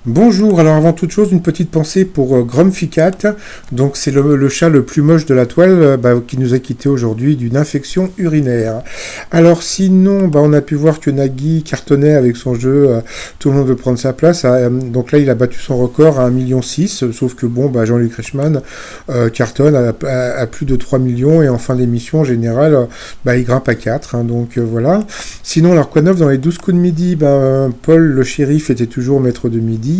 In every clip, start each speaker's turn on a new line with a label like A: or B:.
A: Bonjour, alors avant toute chose, une petite pensée pour Grumpy Cat. Donc c'est le chat le plus moche de la toile qui nous a quitté aujourd'hui d'une infection urinaire. Alors sinon, on a pu voir que Nagui cartonnait avec son jeu Tout le monde veut prendre sa place. Donc là, il a battu son record à 1,6 million, sauf que Jean-Luc Reichmann cartonne à plus de 3 millions et en fin d'émission, en général, il grimpe à 4. Donc voilà. Sinon, alors quoi de neuf dans les 12 coups de midi, Paul, le shérif, était toujours maître de midi.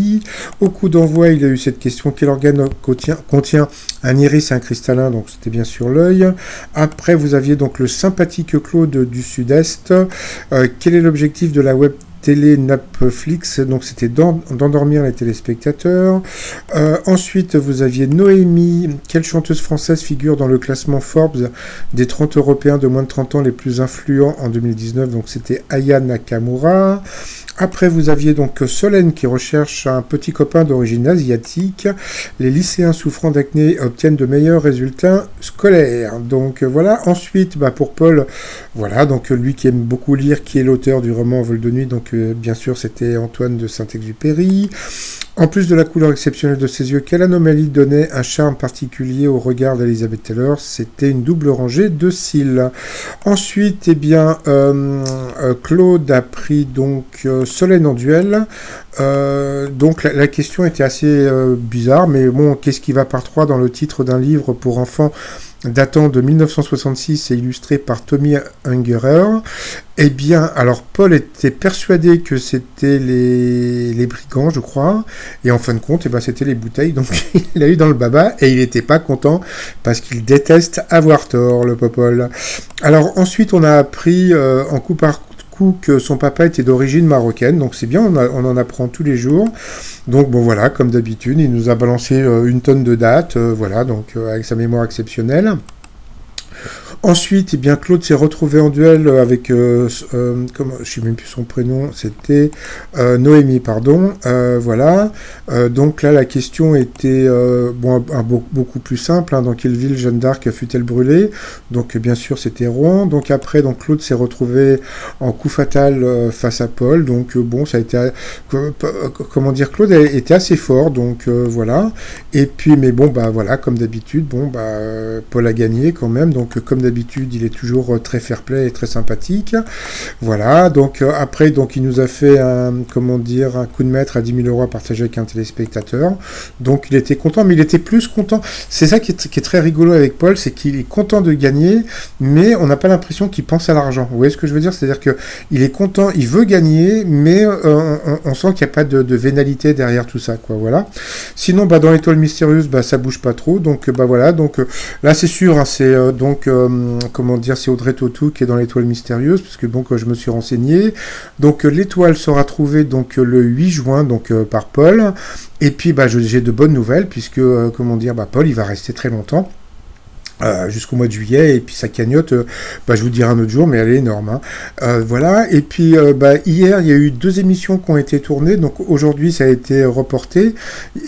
A: Au coup d'envoi, il a eu cette question: quel organe contient un iris et un cristallin? Donc c'était bien sûr l'œil. Après, vous aviez donc le sympathique Claude du Sud-Est. Quel est l'objectif de la web télé Netflix? Donc c'était d'endormir les téléspectateurs. Ensuite, vous aviez Noémie. Quelle chanteuse française figure dans le classement Forbes des 30 Européens de moins de 30 ans les plus influents en 2019? Donc c'était Aya Nakamura. Après, vous aviez donc Solène qui recherche un petit copain d'origine asiatique. Les lycéens souffrant d'acné obtiennent de meilleurs résultats scolaires. Donc voilà. Ensuite, pour Paul, voilà, donc lui qui aime beaucoup lire, qui est l'auteur du roman Vol de nuit, donc bien sûr c'était Antoine de Saint-Exupéry. En plus de la couleur exceptionnelle de ses yeux, quelle anomalie donnait un charme particulier au regard d'Elizabeth Taylor? C'était une double rangée de cils. Ensuite, Claude a pris donc Solène en duel. Donc la question était assez bizarre, mais bon, qu'est-ce qui va par 3 dans le titre d'un livre pour enfants datant de 1966 et illustré par Tommy Ungerer? Eh bien, alors Paul était persuadé que c'était les brigands, je crois, et en fin de compte, c'était les bouteilles, donc il l'a eu dans le baba, et il n'était pas content, parce qu'il déteste avoir tort, le Popol. Alors ensuite, on a appris en coup par coup que son papa était d'origine marocaine, donc c'est bien, on en apprend tous les jours. Donc voilà, comme d'habitude, il nous a balancé une tonne de dates, avec sa mémoire exceptionnelle. Ensuite, Claude s'est retrouvé en duel avec, je ne sais même plus son prénom, c'était Noémie, pardon. Voilà. Donc là, la question était beaucoup plus simple. Dans quelle ville Jeanne d'Arc fut-elle brûlée? Donc bien sûr, c'était Rouen. Donc après, Claude s'est retrouvé en coup fatal face à Paul. Donc ça a été, Claude était assez fort. Donc voilà. Et puis, voilà, comme d'habitude, Paul a gagné quand même. Donc comme d'habitude, il est toujours très fair-play et très sympathique. Voilà, donc après, il nous a fait un coup de maître à 10 000 € à partager avec un téléspectateur. Donc il était content, mais il était plus content. C'est ça qui est très rigolo avec Paul, c'est qu'il est content de gagner, mais on n'a pas l'impression qu'il pense à l'argent. Vous voyez ce que je veux dire? C'est-à-dire qu'il est content, il veut gagner, mais on sent qu'il n'y a pas de vénalité derrière tout ça, quoi. Voilà. Sinon, dans l'étoile mystérieuse, ça bouge pas trop. Donc voilà. Donc là, c'est sûr, c'est c'est Audrey Tautou qui est dans l'étoile mystérieuse, parce que je me suis renseigné. Donc l'étoile sera trouvée le 8 juin par Paul. Et puis j'ai de bonnes nouvelles, puisque Paul il va rester très longtemps. Jusqu'au mois de juillet, et puis sa cagnotte, je vous dirai un autre jour, mais elle est énorme, voilà. Et puis hier il y a eu 2 émissions qui ont été tournées, donc aujourd'hui ça a été reporté,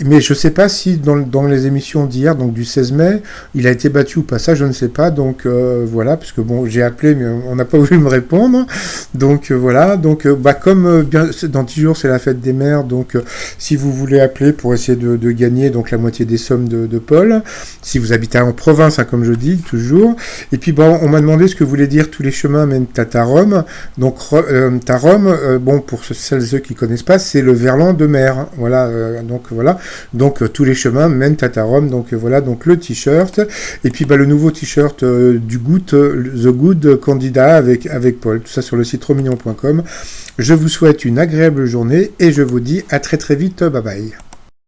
A: mais je sais pas si dans les émissions d'hier, donc du 16 mai, il a été battu ou pas, ça je ne sais pas. Donc voilà, parce que j'ai appelé mais on n'a pas voulu me répondre, donc voilà. Donc comme dans 10 jours c'est la fête des mères, donc si vous voulez appeler pour essayer de gagner la moitié des sommes de Paul, si vous habitez en province, comme je dis toujours. Et puis on m'a demandé ce que voulait dire tous les chemins mènent à Tarom. Donc Tarom, pour celles et ceux qui connaissent pas, c'est le verlan de mer. Voilà. Donc tous les chemins mènent à Tarom. Donc voilà. Donc le t-shirt. Et puis le nouveau t-shirt du The Good Candidat avec Paul. Tout ça sur le site romignon.com. Je vous souhaite une agréable journée et je vous dis à très très vite. Bye bye.